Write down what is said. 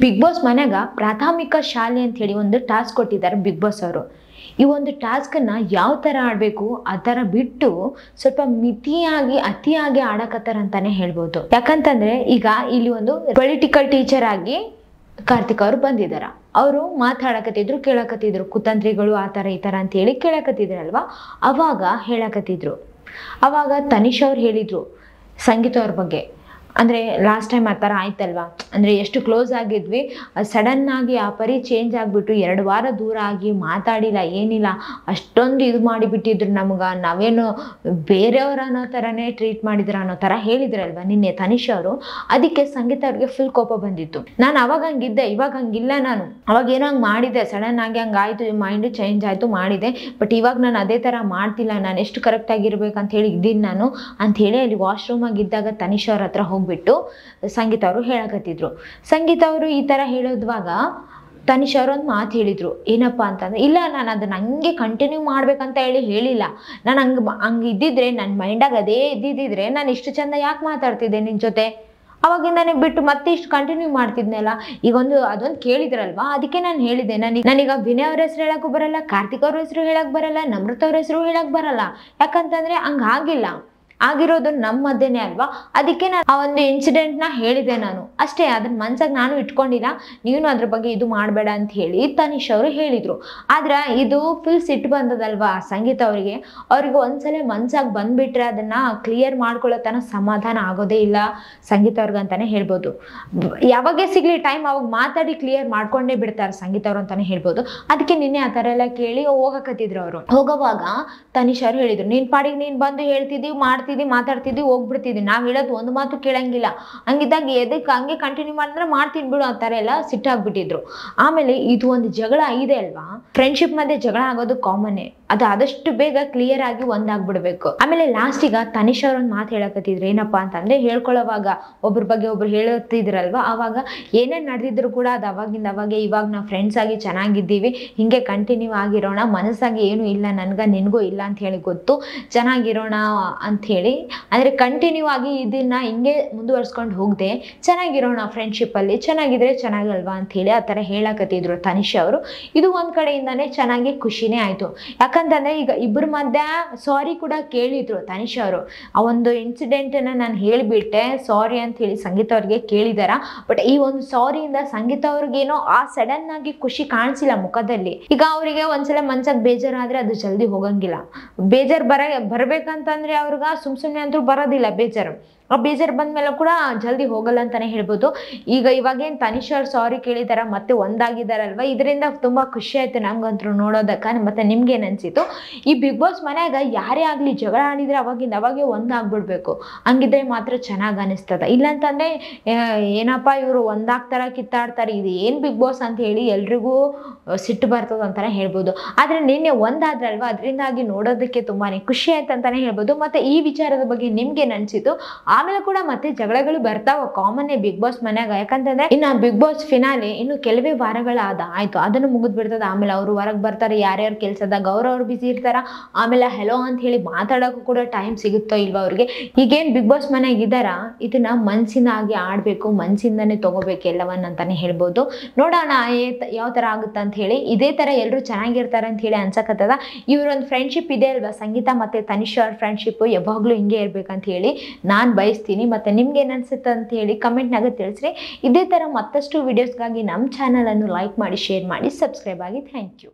Big boss ಮನೆಗ ಪ್ರಾಥಮಿಕ ಶಾಲೆ ಅಂತ ಹೇಳಿ ಒಂದು ಟಾಸ್ಕ್ ಕೊಟ್ಟಿದ್ದಾರೆ ಬಿಗ್ ಬಾಸ್ ಅವರು. ಈ ಒಂದು ಟಾಸ್ಕನ್ನು ಯಾವ ಥರ ಆಡಬೇಕು ಆ ಥರ ಬಿಟ್ಟು ಸ್ವಲ್ಪ ಮಿತಿಯಾಗಿ ಅತಿಯಾಗಿ ಆಡಕತ್ತಾರ ಅಂತಾನೆ ಹೇಳ್ಬೋದು. ಯಾಕಂತಂದ್ರೆ ಈಗ ಇಲ್ಲಿ ಒಂದು ಪೊಲಿಟಿಕಲ್ ಟೀಚರ್ ಆಗಿ ಕಾರ್ತಿಕ್ ಅವರು ಬಂದಿದ್ದಾರ. ಅವರು ಮಾತಾಡಕತ್ತಿದ್ರು, ಕೇಳಕತ್ತಿದ್ರು, ಕುತಂತ್ರಿಗಳು ಆ ಥರ ಈ ಥರ ಅಂತ ಹೇಳಿ ಕೇಳಕತ್ತಿದ್ರಲ್ವಾ. ಅವಾಗ ಹೇಳಕತ್ತಿದ್ರು. ಅವಾಗ ತನಿಷ್ ಅವ್ರು ಹೇಳಿದ್ರು ಸಂಗೀತ ಅವ್ರ ಬಗ್ಗೆ. ಅಂದರೆ ಲಾಸ್ಟ್ ಟೈಮ್ ಆ ಥರ ಆಯ್ತಲ್ವಾ, ಅಂದರೆ ಎಷ್ಟು ಕ್ಲೋಸ್ ಆಗಿದ್ವಿ, ಸಡನ್ನಾಗಿ ಆ ಪರಿ ಚೇಂಜ್ ಆಗಿಬಿಟ್ಟು 2 ವಾರ ದೂರ ಆಗಿ ಮಾತಾಡಿಲ್ಲ, ಏನಿಲ್ಲ, ಅಷ್ಟೊಂದು ಇದು ಮಾಡಿಬಿಟ್ಟಿದ್ರು ನಮ್ಗೆ, ನಾವೇನು ಬೇರೆಯವ್ರ ಅನ್ನೋ ಥರನೇ ಟ್ರೀಟ್ ಮಾಡಿದ್ರು ಅನ್ನೋ ಥರ ಹೇಳಿದ್ರಲ್ವ ನಿನ್ನೆ ತನಿಷ್ ಅವರು. ಅದಕ್ಕೆ ಸಂಗೀತ ಅವ್ರಿಗೆ ಫುಲ್ ಕೋಪ ಬಂದಿತ್ತು. ನಾನು ಅವಾಗ ಹಂಗಿದ್ದೆ, ಇವಾಗ ಹಂಗಿಲ್ಲ, ನಾನು ಅವಾಗ ಏನೋ ಹಂಗೆ ಮಾಡಿದೆ, ಸಡನ್ ಆಗಿ ಹಂಗಾಯ್ತು, ಮೈಂಡು ಚೇಂಜ್ ಆಯಿತು, ಮಾಡಿದೆ, ಬಟ್ ಇವಾಗ ನಾನು ಅದೇ ಥರ ಮಾಡ್ತಿಲ್ಲ, ನಾನು ಎಷ್ಟು ಕರೆಕ್ಟಾಗಿರ್ಬೇಕಂತ ಹೇಳಿ ಇದ್ದೀನಿ ನಾನು ಅಂಥೇಳಿ ಅಲ್ಲಿ ವಾಶ್ರೂಮಾಗಿದ್ದಾಗ ತನಿಷ್ ಅವ್ರ ಹತ್ರ ಹೋಗ್ಬಿಟ್ಟು ಸಂಗೀತ ಅವರು ಹೇಳಕತ್ತಿದ್ರು. ಸಂಗೀತ ಅವರು ಈ ಥರ ಹೇಳೋದ್ವಾಗ ತನಿಷ್ ಅವರು ಒಂದು ಮಾತು ಹೇಳಿದರು. ಏನಪ್ಪ ಅಂತಂದರೆ, ಇಲ್ಲ ನಾನು ಅದನ್ನು ಹಂಗೆ ಕಂಟಿನ್ಯೂ ಮಾಡ್ಬೇಕಂತ ಹೇಳಿಲ್ಲ, ನಾನು ಹಂಗೆ ಇದ್ದಿದ್ರೆ ನನ್ನ ಮೈಂಡಾಗ ಅದೇ ಇದ್ದಿದ್ದಿದ್ರೆ ನಾನು ಇಷ್ಟು ಚಂದ ಯಾಕೆ ಮಾತಾಡ್ತಿದ್ದೆ ನಿನ್ನ ಜೊತೆ, ಅವಾಗಿಂದಾನೆ ಬಿಟ್ಟು ಮತ್ತೆ ಇಷ್ಟು ಕಂಟಿನ್ಯೂ ಮಾಡ್ತಿದ್ನಲ್ಲ. ಈಗ ಅದೊಂದು ಕೇಳಿದ್ರಲ್ವಾ, ಅದಕ್ಕೆ ನಾನು ಹೇಳಿದೆ. ನನಗ ವಿನಯ್ ಅವ್ರ ಹೆಸರು ಹೇಳಕ್ಕೂ ಬರಲ್ಲ, ಕಾರ್ತಿಕ್ ಅವ್ರ ಹೆಸರು ಹೇಳಕ್ ಬರಲ್ಲ, ನಮ್ರತ ಅವ್ರ ಹೆಸರು ಹೇಳಕ್ ಬರಲ್ಲ. ಯಾಕಂತಂದ್ರೆ ಹಂಗಾಗಿಲ್ಲ, ಆಗಿರೋದು ನಮ್ಮ ಮಧ್ಯೆನೇ ಅಲ್ವಾ. ಅದಕ್ಕೆ ನಾನು ಆ ಒಂದು ಇನ್ಸಿಡೆಂಟ್ನ ಹೇಳಿದೆ ನಾನು ಅಷ್ಟೇ, ಅದನ್ನ ಮನ್ಸಾಗ ನಾನು ಇಟ್ಕೊಂಡಿಲ್ಲ, ನೀನು ಅದ್ರ ಬಗ್ಗೆ ಇದು ಮಾಡಬೇಡ ಅಂತ ಹೇಳಿ ತನಿಷ್ ಅವರು ಹೇಳಿದರು. ಆದ್ರೆ ಇದು ಫುಲ್ ಸಿಟ್ಟು ಬಂದದಲ್ವಾ ಸಂಗೀತ ಅವ್ರಿಗೆ ಒಂದ್ಸಲ ಮನ್ಸಾಗ ಬಂದ್ಬಿಟ್ರೆ ಅದನ್ನ ಕ್ಲಿಯರ್ ಮಾಡ್ಕೊಳ್ಳೋ ತನಕ ಸಮಾಧಾನ ಆಗೋದೇ ಇಲ್ಲ ಸಂಗೀತ ಅವ್ರಿಗೆ ಅಂತಾನೆ ಹೇಳ್ಬೋದು. ಯಾವಾಗೇ ಸಿಗ್ಲಿ ಟೈಮ್ ಅವಾಗ ಮಾತಾಡಿ ಕ್ಲಿಯರ್ ಮಾಡ್ಕೊಂಡೇ ಬಿಡ್ತಾರೆ ಸಂಗೀತ ಅವ್ರು ಅಂತಾನೆ ಹೇಳ್ಬೋದು. ಅದಕ್ಕೆ ನಿನ್ನೆ ಆ ಥರ ಎಲ್ಲ ಕೇಳಿ ಹೋಗಕತ್ತಿದ್ರು ಅವರು. ಹೋಗೋವಾಗ ತನಿಷ್ ಅವರು ಹೇಳಿದ್ರು, ನೀನ್ ಪಾಡಿಗೆ ನೀನ್ ಬಂದು ಹೇಳ್ತಿದ್ದೀವಿ, ಮಾತಾಡ್ತಿದ್ವಿ, ಹೋಗ್ಬಿಡ್ತಿದ್ವಿ, ನಾವು ಹೇಳೋದು ಒಂದು ಮಾತು ಕೇಳಂಗಿಲ್ಲ, ಹಂಗಿದ್ದಾಗ ಎದಕ್ಕೆ ಹಂಗೆ ಕಂಟಿನ್ಯೂ ಮಾಡಿದ್ರೆ ಮಾಡ್ತೀನಿ ಬಿಡು ಆ ಥರ ಎಲ್ಲ ಸಿಟ್ಟಾಗ್ಬಿಟ್ಟಿದ್ರು. ಆಮೇಲೆ ಇದು ಒಂದು ಜಗಳ ಇದೆ ಅಲ್ವಾ, ಫ್ರೆಂಡ್ಶಿಪ್ ಮಧ್ಯೆ ಜಗಳ ಆಗೋದು ಕಾಮನ್ನೇ, ಅದು ಆದಷ್ಟು ಬೇಗ ಕ್ಲಿಯರ್ ಆಗಿ ಒಂದಾಗ್ಬಿಡ್ಬೇಕು. ಆಮೇಲೆ ಲಾಸ್ಟಿಗ ತನಿಷ್ ಅವ್ರ ಒಂದು ಮಾತು ಹೇಳಕತ್ತಿದ್ರು. ಏನಪ್ಪಾ ಅಂತಂದ್ರೆ, ಹೇಳ್ಕೊಳ್ಳೋವಾಗ ಒಬ್ರ ಬಗ್ಗೆ ಒಬ್ರು ಹೇಳುತ್ತಿದ್ರಲ್ವಾ, ಆವಾಗ ಏನೇನು ನಡೆದಿದ್ರು ಕೂಡ ಅದು ಅವಾಗಿಂದ ಅವಾಗೆ ಇವಾಗ ನಾವು ಫ್ರೆಂಡ್ಸ್ ಆಗಿ ಚೆನ್ನಾಗಿದ್ದೀವಿ, ಹಿಂಗೆ ಕಂಟಿನ್ಯೂ ಆಗಿರೋಣ, ಮನಸ್ಸಾಗಿ ಏನು ಇಲ್ಲ ನನ್ಗ ನಿನ್ಗೂ ಇಲ್ಲ ಅಂತ ಹೇಳಿ ಗೊತ್ತು, ಚೆನ್ನಾಗಿರೋಣ ಅಂತ ಹೇಳಿ, ಅಂದ್ರೆ ಕಂಟಿನ್ಯೂ ಆಗಿ ಇದನ್ನ ಹಿಂಗೆ ಮುಂದುವರ್ಸ್ಕೊಂಡು ಹೋಗದೆ ಚೆನ್ನಾಗಿರೋಣ, ಫ್ರೆಂಡ್ಶಿಪ್ ಅಲ್ಲಿ ಚೆನ್ನಾಗಿದ್ರೆ ಚೆನ್ನಾಗಲ್ವಾ ಅಂತ ಹೇಳಿ ಆ ಥರ ಹೇಳಕತ್ತಿದ್ರು ತನಿಷ್ ಅವರು. ಇದು ಒಂದ್ ಕಡೆಯಿಂದಾನೆ ಚೆನ್ನಾಗಿ ಖುಷಿನೇ ಆಯ್ತು. ಯಾಕಂತಂದ್ರೆ ಈಗ ಇಬ್ಬರ ಮಧ್ಯ ಸಾರಿ ಕೂಡ ಕೇಳಿದ್ರು ತನಿಷ್ ಅವರು. ಆ ಒಂದು ಇನ್ಸಿಡೆಂಟನ್ನು ನಾನು ಹೇಳಿಬಿಟ್ಟೆ ಸಾರಿ ಅಂತ ಹೇಳಿ ಸಂಗೀತ ಅವ್ರಿಗೆ ಕೇಳಿದಾರ. ಬಟ್ ಈ ಒಂದು ಸಾರಿಯಿಂದ ಸಂಗೀತ ಅವ್ರಿಗೇನೋ ಆ ಸಡನ್ ಆಗಿ ಖುಷಿ ಕಾಣಿಸಿಲ್ಲ ಮುಖದಲ್ಲಿ. ಈಗ ಅವರಿಗೆ ಒಂದ್ಸಲ ಮನ್ಸಾಗ ಬೇಜಾರಾದ್ರೆ ಅದು ಜಲ್ದಿ ಹೋಗಂಗಿಲ್ಲ. ಬೇಜಾರು ಬರ್ಬೇಕಂತಂದ್ರೆ ಅವ್ರಿಗೆ ಸುಮ್ಮನೆ ಅಂತೂ ಬರೋದಿಲ್ಲ ಬೇಜಾರು. ಆ ಬೇಜಾರು ಬಂದ್ಮೇಲೆ ಕೂಡ ಜಲ್ದಿ ಹೋಗಲ್ಲ ಅಂತಾನೆ ಹೇಳ್ಬೋದು. ಇವಾಗೇನು ತನಿಷ್ ಅವ್ರು ಸಾರಿ ಕೇಳಿದಾರ, ಮತ್ತೆ ಒಂದಾಗಿದ್ದಾರಲ್ವ, ಇದರಿಂದ ತುಂಬಾ ಖುಷಿ ಆಯ್ತು ನಮ್ಗಂತೂ ನೋಡೋದಕ್ಕ. ಮತ್ತೆ ನಿಮ್ಗೇನು ಅನ್ಸಿತ್ತು? ಈ ಬಿಗ್ ಬಾಸ್ ಮನ್ಯಾಗ ಯಾರೇ ಆಗ್ಲಿ ಜಗಳ ಆಡಿದ್ರೆ ಅವಾಗೆ ಒಂದಾಗ್ಬಿಡ್ಬೇಕು, ಹಂಗಿದ್ರೆ ಮಾತ್ರ ಚೆನ್ನಾಗಿ ಅನಿಸ್ತದ. ಇಲ್ಲಂತಂದ್ರೆ ಏನಪ್ಪಾ ಇವರು ಒಂದಾಗ್ತಾರ ಕಿತ್ತಾಡ್ತಾರೆ, ಇದು ಏನ್ ಬಿಗ್ ಬಾಸ್ ಅಂತ ಹೇಳಿ ಎಲ್ರಿಗೂ ಸಿಟ್ಟು ಬರ್ತದ ಅಂತಾನೆ ಹೇಳ್ಬೋದು. ಆದ್ರೆ ನಿನ್ನೆ ಒಂದಾದ್ರಲ್ವಾ, ಅದರಿಂದಾಗಿ ನೋಡೋದಕ್ಕೆ ತುಂಬಾನೇ ಖುಷಿ ಆಯ್ತು ಅಂತಾನೆ ಹೇಳ್ಬೋದು. ಮತ್ತೆ ಈ ವಿಚಾರದ ಬಗ್ಗೆ ನಿಮ್ಗೇನು ಅನ್ಸಿತ್ತು? ಆಮೇಲೆ ಕೂಡ ಮತ್ತೆ ಜಗಳಗಳು ಬರ್ತಾವ, ಕಾಮನ್ನೇ ಬಿಗ್ ಬಾಸ್ ಮನ್ಯಾಗ. ಯಾಕಂತಂದ್ರೆ ಇನ್ನು ಬಿಗ್ ಬಾಸ್ ಫಿನಾಲೆ ಇನ್ನು ಕೆಲವೇ ಆಯ್ತು, ಅದನ್ನು ಮುಗಿದ್ ಬಿಡ್ತದ. ಆಮೇಲೆ ಅವರು ಹೊರಗೆ ಬರ್ತಾರೆ, ಯಾರ್ಯಾರು ಕೆಲ್ಸದಾಗ ಅವ್ರವ್ರು ಬಿಸಿ ಇರ್ತಾರ. ಆಮೇಲೆ ಹೆಲೋ ಅಂತ ಹೇಳಿ ಮಾತಾಡೋಕ್ಕೂ ಕೂಡ ಟೈಮ್ ಸಿಗುತ್ತೋ ಇಲ್ವಾ ಅವ್ರಿಗೆ. ಈಗೇನ್ ಬಿಗ್ ಬಾಸ್ ಮನ್ಯಾಗ ಇದ್ದಾರ, ಇದನ್ನ ಮನ್ಸಿನಾಗಿ ಆಡ್ಬೇಕು, ಮನ್ಸಿಂದಾನೆ ತಗೋಬೇಕು ಎಲ್ಲವನ್ನ ಅಂತಾನೆ ಹೇಳ್ಬೋದು. ನೋಡೋಣ ಯಾವ ತರ ಆಗುತ್ತೆ ಅಂತ ಹೇಳಿ. ಇದೇ ತರ ಎಲ್ಲರೂ ಚೆನ್ನಾಗಿರ್ತಾರೆ ಅಂತ ಹೇಳಿ ಅನ್ಸಕತ್ತದ. ಇವ್ರೊಂದು ಫ್ರೆಂಡ್ಶಿಪ್ ಇದೆ ಅಲ್ವಾ, ಸಂಗೀತ ಮತ್ತೆ ತನಿಷ್ ಅವ್ರ ಫ್ರೆಂಡ್ಶಿಪ್ ಯಾವಾಗ್ಲೂ ಹಿಂಗೆ ಇರ್ಬೇಕಂತ ಹೇಳಿ ನಾನು ಬಯಸ್ತೀನಿ. ಮತ್ತೆ ನಿಮ್ಗೆ ಏನು ಅನ್ಸುತ್ತೆ ಅಂತ ಹೇಳಿ ಕಮೆಂಟ್ನಾಗ ತಿಳಿಸ್ರಿ. ಇದೇ ತರ ಮತ್ತಷ್ಟು ವಿಡಿಯೋಸ್ಗಾಗಿ ನಮ್ಮ ಚಾನಲ್ ಅನ್ನು ಲೈಕ್ ಮಾಡಿ, ಶೇರ್ ಮಾಡಿ, ಸಬ್ಸ್ಕ್ರೈಬ್ ಆಗಿ. Thank you.